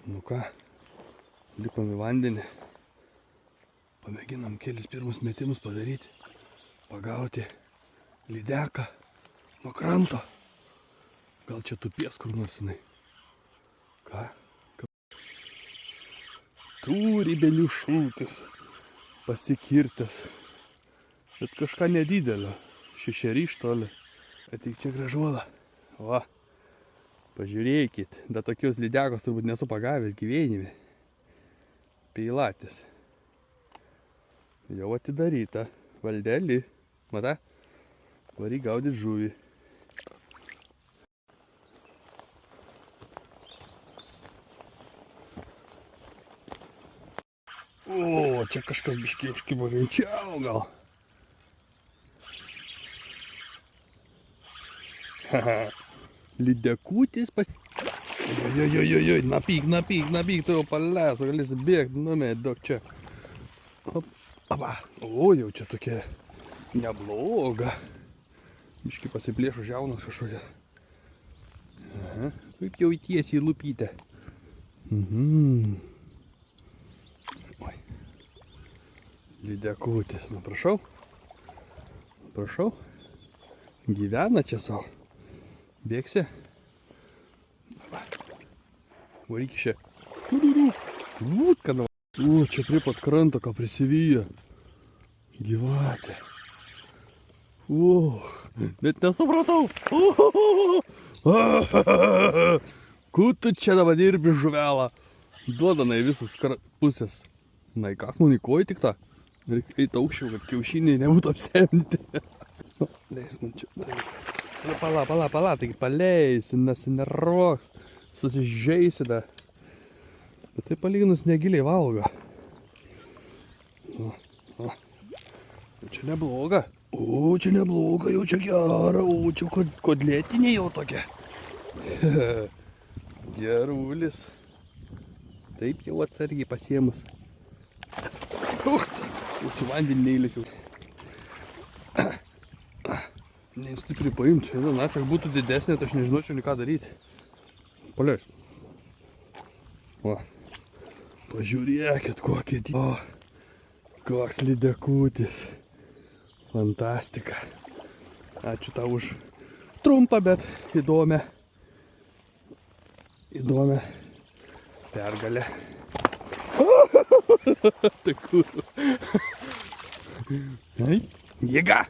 Nu ką, lipam į vandenį. Pamėginam kelis pirmus metimus padaryti. Pagauti lydeką nuo kranto. Gal čia tupės kur nors jinai. Ką? Tūrybelių šūkis. Pasikirtęs. Bet kažką nedidelio. Šešeriš toli. Ateik čia gražuola. Va. Pažiūrėkit. Da tokios lydekos turbūt nesu pagavęs gyvenime. Peilatis. Jau atidaryta. Valdelį. Mata? Varyk gaudyt žuvį. O, čia kažkas biškį užkibo rimčiau gal. Haha. Lydekutis pas... Ojojojojoj, napyk, tu jau paleso, galėsi bėgti, numėt daug čia. Op, apa. O, jau čia tokia nebloga. Biškį pasiplėšų žiaunas kažkokia. Aha, kaip jau tiesiai į lupytę. Oi. Lydekutis, nu prašau. Prašau. Gyvena čia savo. Bėgsi? Varyk iš čia. Vūt, ką nava. O, čia prie pat kranto, ką prisivyja. Gyvatė. O, net nesupratau. Kur tu čia dabar dirbi žuvelą? Duodanai visus pusės. Na, į kas man į koją tik tą? Reikia eiti aukščiau, kad kiaušiniai nebūtų apsemti. Leis man čia. Pala, taigi paleisi, nesinervoks, susižeisi da. Bet tai palyginus negiliai valgo. O, čia nebloga. O, čia nebloga, jau čia gera, o, čia kodlėtinė jau tokia. Gerulis. Taip jau atsargiai pasiemus. Užsi vandenį neįlėkiau. Stipriai paimti, na, čia būtų didesnė, tai aš nežinočiau nei ką daryti. Paleis. Va. Pažiūrėkit kokie. O, koks lydekutis. Fantastika. Ačiū tau už trumpą, bet įdomią pergalę. Tai kur? Jėga!